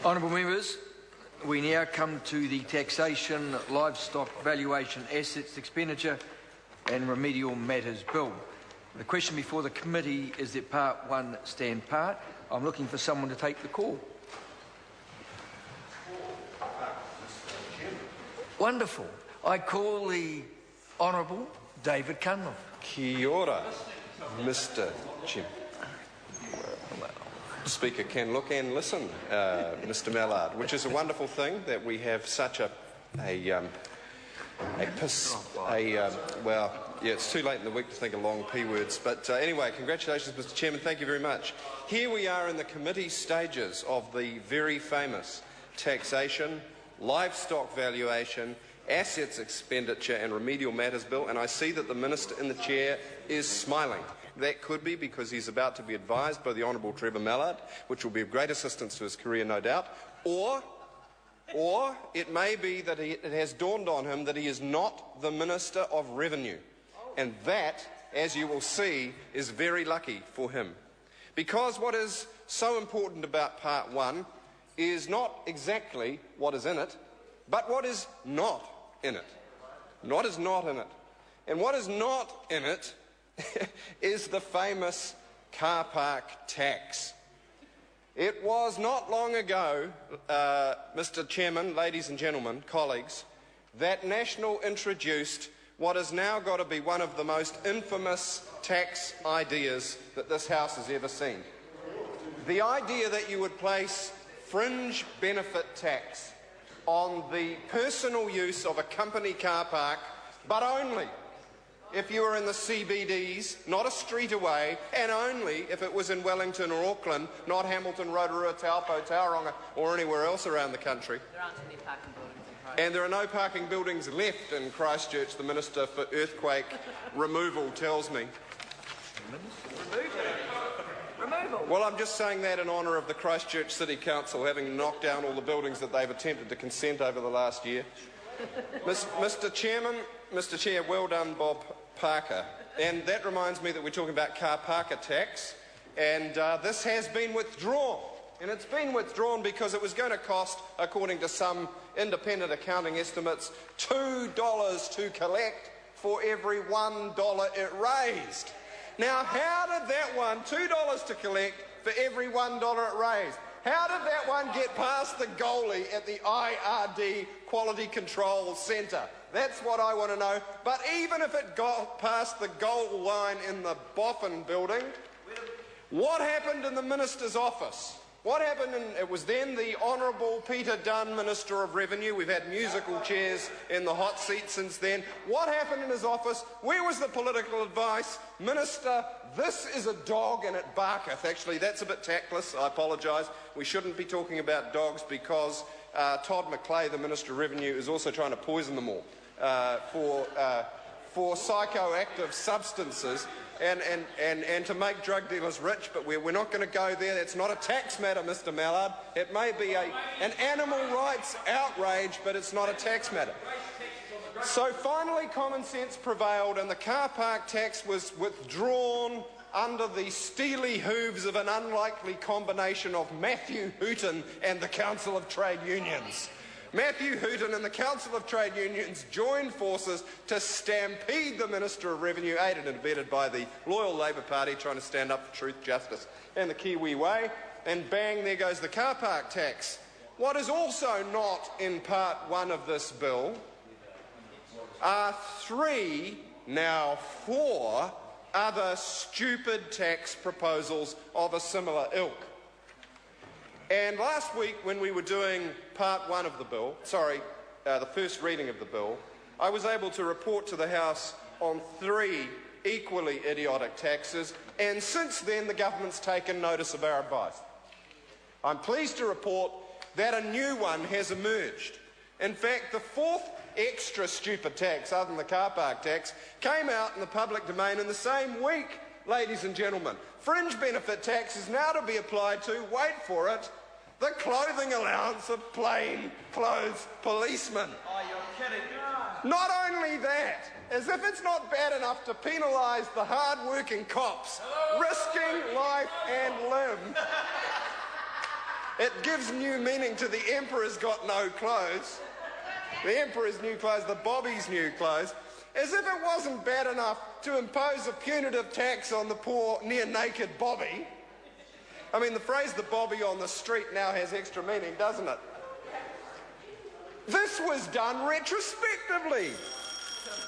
Honourable members, we now come to the Taxation, Livestock Valuation, Assets, Expenditure and Remedial Matters Bill. The question before the committee is that Part 1 stand part. I'm looking for someone to take the call. Wonderful. I call the Honourable David Cunliffe. Kia ora, Mr. Chairman. Speaker can look and listen, Mr. Mallard, which is a wonderful thing that we have such well, yeah, it's too late in the week to think of long P words, but anyway, congratulations, Mr. Chairman, thank you very much. Here we are in the committee stages of the very famous Taxation, Livestock Valuation, Assets, Expenditure and Remedial Matters Bill, and I see that the Minister in the chair is smiling. That could be because he's about to be advised by the Honourable Trevor Mallard, which will be of great assistance to his career, no doubt, or it may be that it has dawned on him that he is not the Minister of Revenue, and that, as you will see, is very lucky for him. Because what is so important about Part 1 is not exactly what is in it, but what is not in it. What is not in it. And what is not in it is the famous car park tax. It was not long ago, Mr. Chairman, ladies and gentlemen, colleagues, that National introduced what has now got to be one of the most infamous tax ideas that this House has ever seen. The idea that you would place fringe benefit tax on the personal use of a company car park, but only if you were in the CBDs, not a street away, and only if it was in Wellington or Auckland, not Hamilton, Rotorua, Taupo, Tauranga, or anywhere else around the country. There aren't any parking buildings in Christchurch. And there are no parking buildings left in Christchurch, the Minister for Earthquake Removal tells me. Removal? Well, I'm just saying that in honour of the Christchurch City Council having knocked down all the buildings that they've attempted to consent over the last year. Mr. Chair, well done, Bob Parker. And that reminds me that we're talking about car parker tax, and this has been withdrawn. And it's been withdrawn because it was going to cost, according to some independent accounting estimates, $2 to collect for every $1 it raised. Now, how did that one, $2 to collect for every $1 it raised, how did that one get past the goalie at the IRD Quality Control Centre? That's what I want to know. But even if it got past the goal line in the Boffin building, what happened in the Minister's office? What happened it was then the Honourable Peter Dunn, Minister of Revenue. We've had musical chairs in the hot seat since then. What happened in his office? Where was the political advice? Minister, this is a dog and it barketh. Actually, that's a bit tactless. I apologise. We shouldn't be talking about dogs because Todd McClay, the Minister of Revenue, is also trying to poison them all for psychoactive substances and to make drug dealers rich, but we're not going to go there. It's not a tax matter, Mr. Mallard. It may be an animal rights outrage, but it's not a tax matter. So finally common sense prevailed and the car park tax was withdrawn under the steely hooves of an unlikely combination of Matthew Hooton and the Council of Trade Unions. Matthew Hooton and the Council of Trade Unions joined forces to stampede the Minister of Revenue, aided and abetted by the loyal Labour Party trying to stand up for truth, justice and the Kiwi way, and bang, there goes the car park tax. What is also not in Part 1 of this bill are 3, now 4, other stupid tax proposals of a similar ilk. And last week, when we were doing Part 1 of the bill, the first reading of the bill, I was able to report to the House on 3 equally idiotic taxes, and since then the government's taken notice of our advice. I'm pleased to report that a new one has emerged. In fact, the 4th extra stupid tax, other than the car park tax, came out in the public domain in the same week. Ladies and gentlemen, fringe benefit tax is now to be applied to, wait for it, the clothing allowance of plain clothes policemen. Oh, you're kidding. Not only that, as if it's not bad enough to penalise the hard-working cops, risking life and limb. It gives new meaning to the emperor's got no clothes. The emperor's new clothes, the Bobby's new clothes. As if it wasn't bad enough to impose a punitive tax on the poor, near-naked Bobby. I mean, the phrase the Bobby on the street now has extra meaning, doesn't it? This was done retrospectively.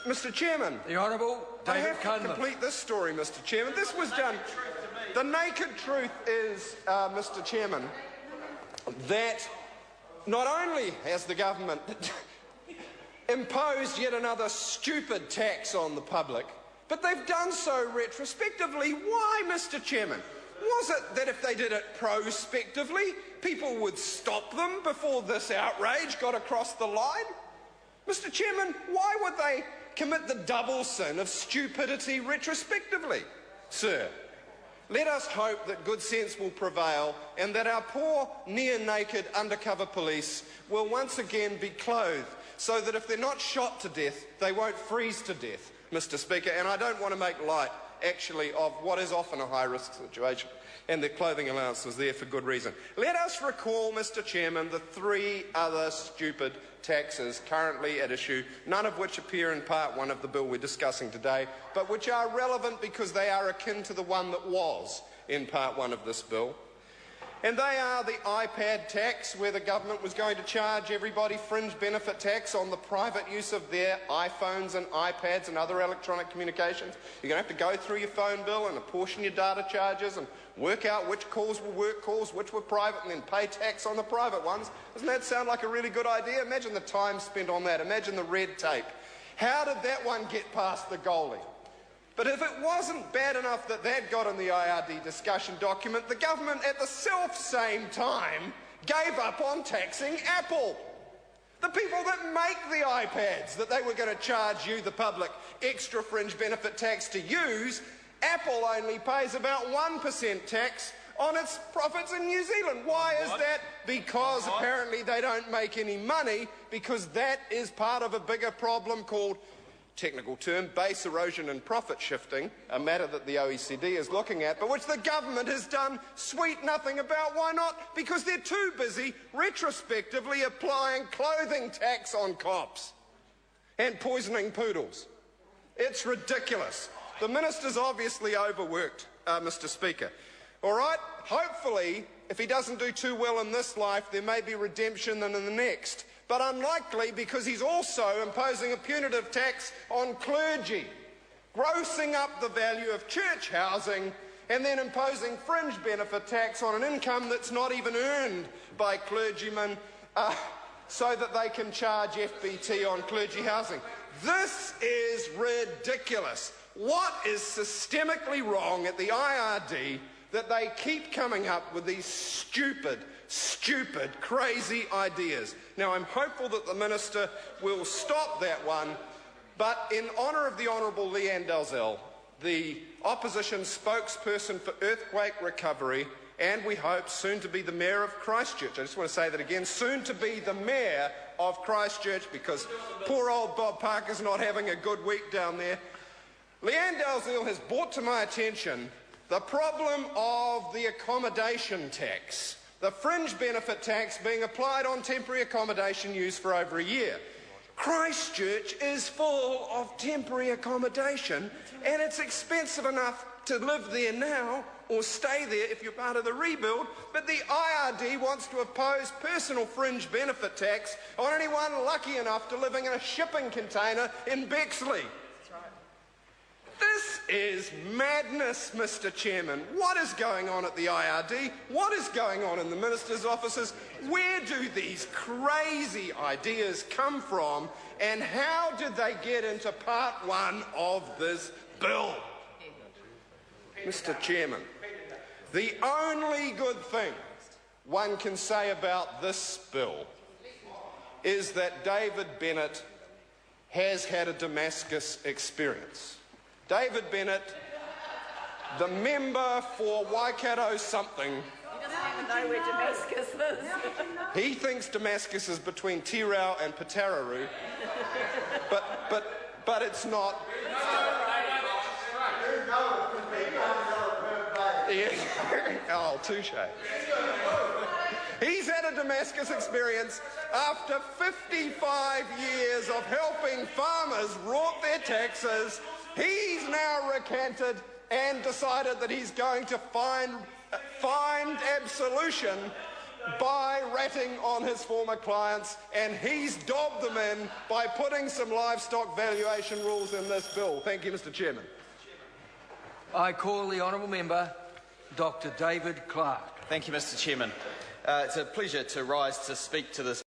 Mr. Chairman. The Honourable David I have to complete this story, Mr. Chairman. This was done. The naked truth is, Mr. Chairman, that not only has the government imposed yet another stupid tax on the public, but they've done so retrospectively. Why, Mr. Chairman? Was it that if they did it prospectively, people would stop them before this outrage got across the line? Mr. Chairman, why would they commit the double sin of stupidity retrospectively? Sir, let us hope that good sense will prevail and that our poor, near-naked undercover police will once again be clothed so that if they're not shot to death, they won't freeze to death, Mr. Speaker. And I don't want to make light, actually, of what is often a high-risk situation, and the clothing allowance was there for good reason. Let us recall, Mr. Chairman, the 3 other stupid taxes currently at issue, none of which appear in Part 1 of the bill we're discussing today, but which are relevant because they are akin to the one that was in Part 1 of this bill. And they are the iPad tax, where the government was going to charge everybody fringe benefit tax on the private use of their iPhones and iPads and other electronic communications. You're going to have to go through your phone bill and apportion your data charges and work out which calls were work calls, which were private, and then pay tax on the private ones. Doesn't that sound like a really good idea? Imagine the time spent on that. Imagine the red tape. How did that one get past the goalie? But if it wasn't bad enough that that got in the IRD discussion document, the government at the self-same time gave up on taxing Apple. The people that make the iPads that they were going to charge you, the public, extra fringe benefit tax to use. Apple only pays about 1% tax on its profits in New Zealand. Why is that? Because apparently they don't make any money, because that is part of a bigger problem called, technical term, base erosion and profit shifting, a matter that the OECD is looking at, but which the government has done sweet nothing about. Why not? Because they're too busy retrospectively applying clothing tax on cops and poisoning poodles. It's ridiculous. The minister's obviously overworked, Mr. Speaker. All right? Hopefully, if he doesn't do too well in this life, there may be redemption in the next. But unlikely, because he's also imposing a punitive tax on clergy, grossing up the value of church housing, and then imposing fringe benefit tax on an income that's not even earned by clergymen, so that they can charge FBT on clergy housing. This is ridiculous. What is systemically wrong at the IRD that they keep coming up with these stupid, crazy ideas? Now, I'm hopeful that the minister will stop that one, but in honour of the Honourable Leanne Dalzell, the opposition spokesperson for earthquake recovery, and we hope soon to be the Mayor of Christchurch. I just want to say that again, soon to be the Mayor of Christchurch, because poor old Bob Parker's not having a good week down there. Leanne Dalzell has brought to my attention the problem of the accommodation tax, the fringe benefit tax being applied on temporary accommodation used for over a year. Christchurch is full of temporary accommodation, and it's expensive enough to live there now or stay there if you're part of the rebuild, but the IRD wants to impose personal fringe benefit tax on anyone lucky enough to living in a shipping container in Bexley. This is madness, Mr. Chairman. What is going on at the IRD? What is going on in the minister's offices? Where do these crazy ideas come from? And how did they get into Part 1 of this bill? Mr. Chairman, the only good thing one can say about this bill is that David Bennett has had a Damascus experience. David Bennett, the member for Waikato something. He doesn't even know where Damascus is. He thinks Damascus is between Tirau and Patararoo, but it's not. Yeah. Oh, touche. He's had a Damascus experience after 55 years of helping farmers rort their taxes. He's now recanted and decided that he's going to find absolution by ratting on his former clients, and he's dobbed them in by putting some livestock valuation rules in this bill. Thank you, Mr. Chairman. I call the honourable member, Dr. David Clark. Thank you, Mr. Chairman. It's a pleasure to rise to speak to this